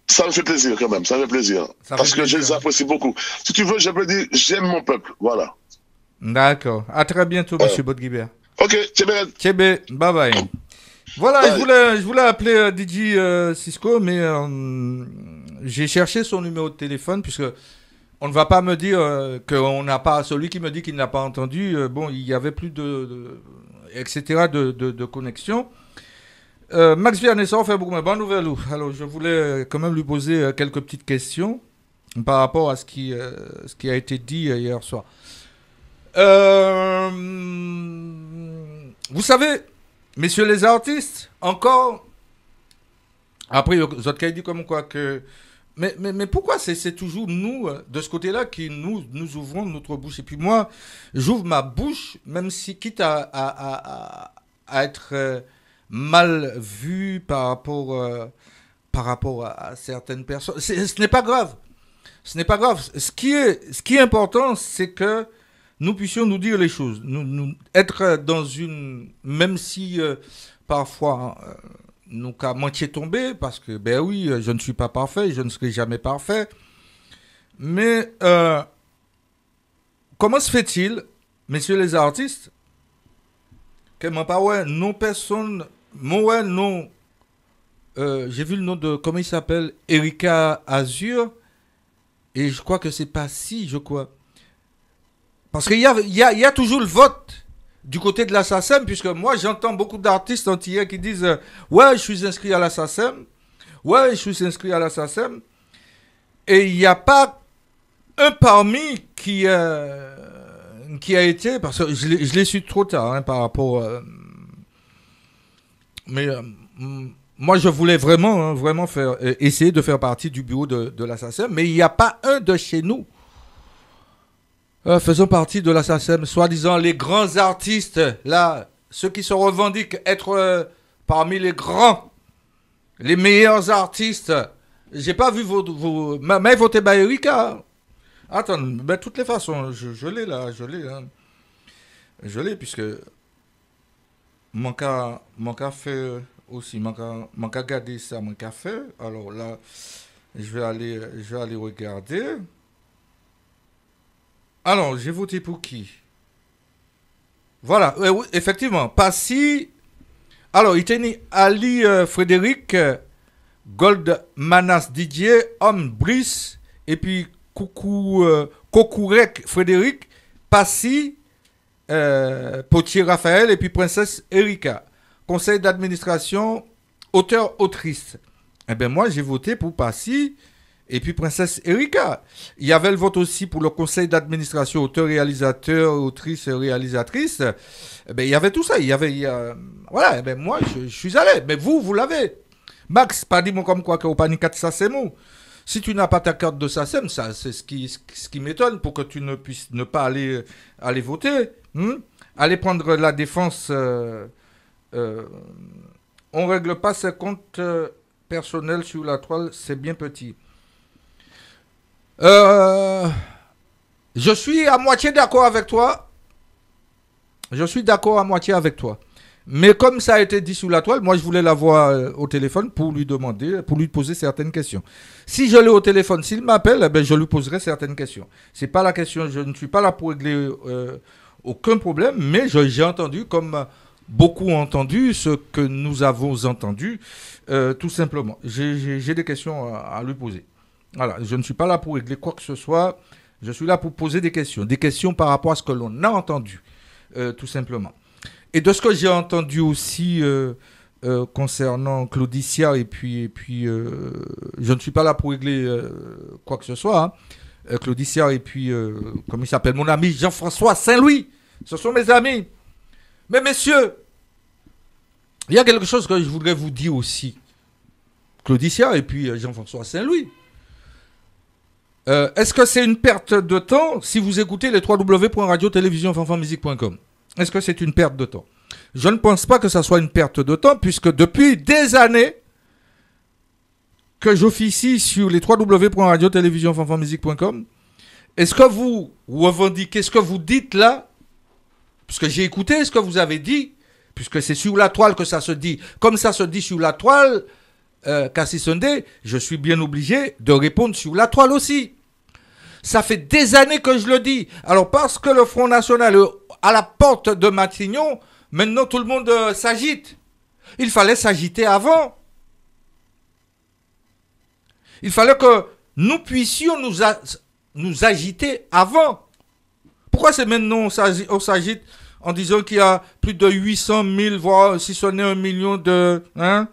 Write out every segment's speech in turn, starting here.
Ça me fait plaisir quand même, ça me fait plaisir. Ça fait Parce que je les plaisir. apprécie beaucoup. Si tu veux, je peux dire, j'aime mon peuple. Voilà. D'accord. À très bientôt, Euh, Monsieur Bodguibert. ok, c'est bien. Tchébé, bye bye. Voilà, Bye. je voulais appeler DJ Cisco, mais j'ai cherché son numéro de téléphone puisque on ne va pas me dire qu'on n'a pas, celui qui me dit qu'il n'a pas entendu, bon, il y avait plus etc., de connexion. Max Vianney, fait beaucoup de bonnes nouvelles. Alors, je voulais quand même lui poser quelques petites questions par rapport à ce qui a été dit hier soir. Euh, vous savez, messieurs les artistes, encore, après, vous avez dit comme quoi que... Mais pourquoi c'est toujours nous, de ce côté-là, qui nous ouvrons notre bouche? Et puis moi, j'ouvre ma bouche, même si quitte à être mal vu par rapport à certaines personnes. Ce n'est pas grave. Ce n'est pas grave. Ce qui est important, c'est que nous puissions nous dire les choses. Être dans une... Même si parfois nous qu'à moitié tomber, parce que, ben oui, je ne suis pas parfait, je ne serai jamais parfait. Mais comment se fait-il, messieurs les artistes, que moi pas ouais, non personne, moi ouais, non, j'ai vu le nom de, comment il s'appelle, Erika Azur, et je crois que c'est pas si, je crois. Parce qu'il y a toujours le vote du côté de la SACEM, puisque moi j'entends beaucoup d'artistes antillais qui disent ouais, je suis inscrit à la SACEM, ouais, je suis inscrit à la SACEM, et il n'y a pas un parmi qui a été, parce que je l'ai su trop tard hein, par rapport. Mais moi je voulais vraiment, hein, vraiment faire, essayer de faire partie du bureau de la SACEM, mais il n'y a pas un de chez nous faisant partie de la SACEM, soi-disant les grands artistes, là, ceux qui se revendiquent être parmi les grands, les meilleurs artistes. J'ai pas vu mais votez by Erika. Attends, mais de toutes les façons, je l'ai là, je l'ai. Hein. Je l'ai, puisque mon café aussi, mon cas garder ça, mon café. Alors là, je vais aller regarder. Alors, j'ai voté pour qui? Voilà, oui, effectivement. Passy. Alors, il tenait Ali Frédéric, Gold Manas Didier, Homme Brice, et puis Kokourek Frédéric, Passy, Potier Raphaël, et puis Princesse Erika. Conseil d'administration, auteur-autrice. Eh bien, moi, j'ai voté pour Passy. Et puis Princesse Erika. Il y avait le vote aussi pour le conseil d'administration, auteur-réalisateur, autrice, réalisatrice. Eh ben, il y avait tout ça. Voilà, eh ben, moi, je suis allé. Mais vous l'avez. Max, pas dit moi comme quoi que au panique ça c'est mou. Si tu n'as pas ta carte de SACEM, ça, c'est ce qui m'étonne pour que tu ne puisses ne pas aller voter. Aller prendre la défense. Euh, on règle pas ses comptes personnels sur la toile, c'est bien petit. Euh, je suis à moitié d'accord avec toi. Je suis d'accord à moitié avec toi. Mais comme ça a été dit sous la toile, moi je voulais l'avoir au téléphone pour lui demander, pour lui poser certaines questions. Si je l'ai au téléphone, s'il m'appelle, eh ben, je lui poserai certaines questions. C'est pas la question, je ne suis pas là pour régler aucun problème, mais j'ai entendu, comme beaucoup ont entendu, ce que nous avons entendu, tout simplement. J'ai des questions à lui poser. Voilà, je ne suis pas là pour régler quoi que ce soit. Je suis là pour poser des questions par rapport à ce que l'on a entendu, tout simplement. Et de ce que j'ai entendu aussi concernant Claudicia, et puis je ne suis pas là pour régler quoi que ce soit. Hein. Claudicia, et puis, comment il s'appelle, mon ami Jean-François Saint-Louis. Ce sont mes amis. Mais messieurs, il y a quelque chose que je voudrais vous dire aussi. Claudicia, et puis Jean-François Saint-Louis. Est-ce que c'est une perte de temps si vous écoutez les www.radio-télévision-fanfanmusique.com? Est-ce que c'est une perte de temps? Je ne pense pas que ça soit une perte de temps, puisque depuis des années que j'officie sur les www.radio-télévision-fanfanmusique.com, est-ce que vous revendiquez ce que vous dites là? Puisque j'ai écouté ce que vous avez dit, puisque c'est sur la toile que ça se dit. Comme ça se dit sur la toile, Cassis Sunday, je suis bien obligé de répondre sur la toile aussi. Ça fait des années que je le dis. Alors, parce que le Front National est à la porte de Matignon, maintenant tout le monde s'agite. Il fallait s'agiter avant. Il fallait que nous puissions nous agiter avant. Pourquoi c'est maintenant on s'agite en disant qu'il y a plus de 800 000, voire si ce n'est 1 million de... Hein?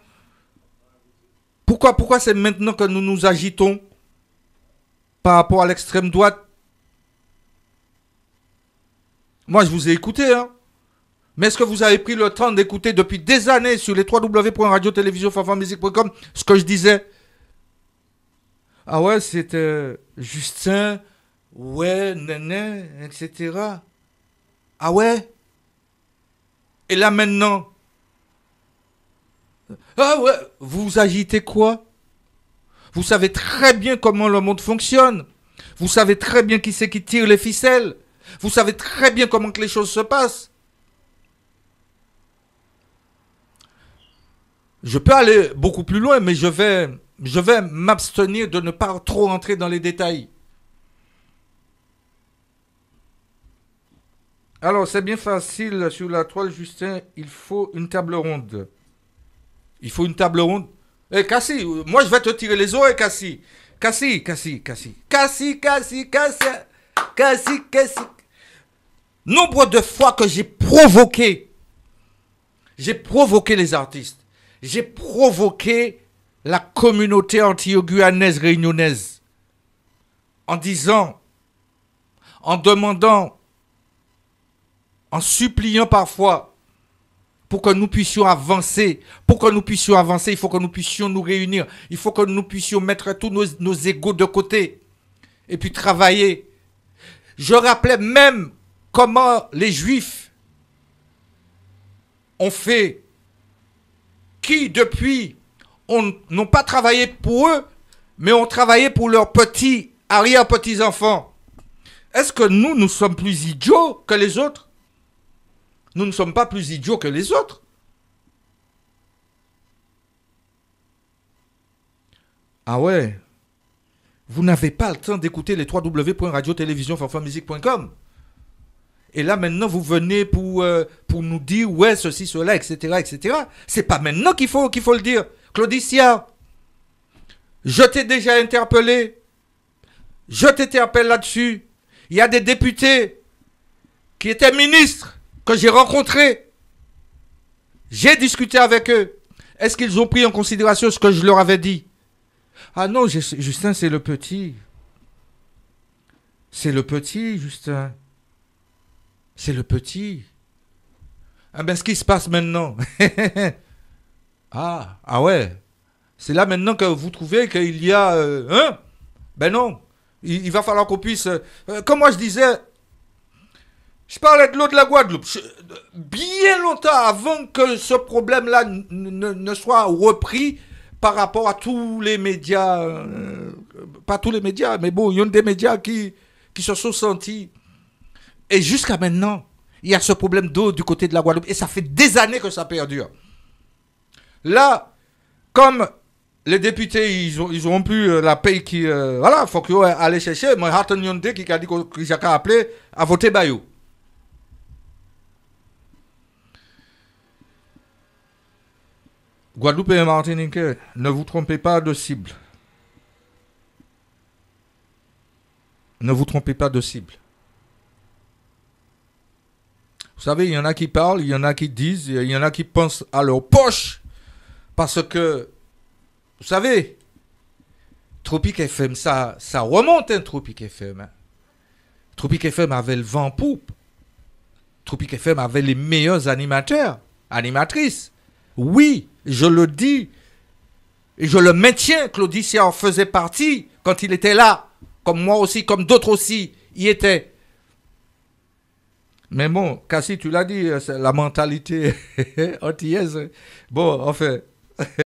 Pourquoi c'est maintenant que nous nous agitons par rapport à l'extrême droite? Moi, je vous ai écouté, hein. Mais est-ce que vous avez pris le temps d'écouter depuis des années sur les www.radio-télévision-fanfamusique.com ce que je disais? Ah ouais, c'était Justin, ouais, néné, etc. Ah ouais? Et là maintenant? Ah ouais, vous agitez quoi? Vous savez très bien comment le monde fonctionne. Vous savez très bien qui c'est qui tire les ficelles. Vous savez très bien comment que les choses se passent. Je peux aller beaucoup plus loin, mais je vais m'abstenir de ne pas trop entrer dans les détails. Alors, c'est bien facile sur la toile, Justin. Il faut une table ronde. Il faut une table ronde. Eh, Cassie, moi je vais te tirer les oreilles, Cassie. Cassie. Nombre de fois que j'ai provoqué les artistes. J'ai provoqué la communauté antillo-guyanaise réunionnaise en disant, en demandant, en suppliant parfois pour que nous puissions avancer. Pour que nous puissions avancer, il faut que nous puissions nous réunir. Il faut que nous puissions mettre tous nos égos de côté et puis travailler. Je rappelais même comment les Juifs ont fait, qui depuis n'ont pas travaillé pour eux, mais ont travaillé pour leurs petits, arrière-petits-enfants. Est-ce que nous sommes plus idiots que les autres? Nous ne sommes pas plus idiots que les autres. Ah ouais. Vous n'avez pas le temps d'écouter les www.radio-télévision-fanfamusique.com. Et là, maintenant, vous venez pour nous dire, ouais, ceci, cela, etc., etc. C'est pas maintenant qu'il faut le dire. Claudicia, je t'ai déjà interpellé. Je t'interpelle là-dessus. Il y a des députés qui étaient ministres que j'ai rencontrés. J'ai discuté avec eux. Est-ce qu'ils ont pris en considération ce que je leur avais dit? Ah non, Justin, c'est le petit. C'est le petit, Justin. C'est le petit. Ah ben, ce qui se passe maintenant. Ah ouais. C'est là maintenant que vous trouvez qu'il y a... hein? Ben non. Il va falloir qu'on puisse... comme moi je disais, je parlais de l'eau de la Guadeloupe. Bien longtemps avant que ce problème-là ne soit repris par rapport à tous les médias. Pas tous les médias, mais bon, il y a des médias qui se sont sentis. Et jusqu'à maintenant, il y a ce problème d'eau du côté de la Guadeloupe. Et ça fait des années que ça perdure. Là, comme les députés, ils ont plus la paye qui... voilà, il faut qu'ils aillent chercher. Moi, Hatton Yonde qui a dit qu'il a appelé à voter Bayou. Guadeloupe et Martinique, ne vous trompez pas de cible. Ne vous trompez pas de cible. Vous savez, il y en a qui parlent, il y en a qui disent, il y en a qui pensent à leur poche. Parce que, vous savez, Tropique FM, ça remonte, hein, Tropique FM. Hein. Tropique FM avait le vent en poupe. Tropique FM avait les meilleurs animateurs, animatrices. Oui, je le dis. Et je le maintiens, Claudicia en faisait partie quand il était là. Comme moi aussi, comme d'autres aussi y étaient. Mais bon, Cassie, tu l'as dit, la mentalité antillaise. Bon, enfin...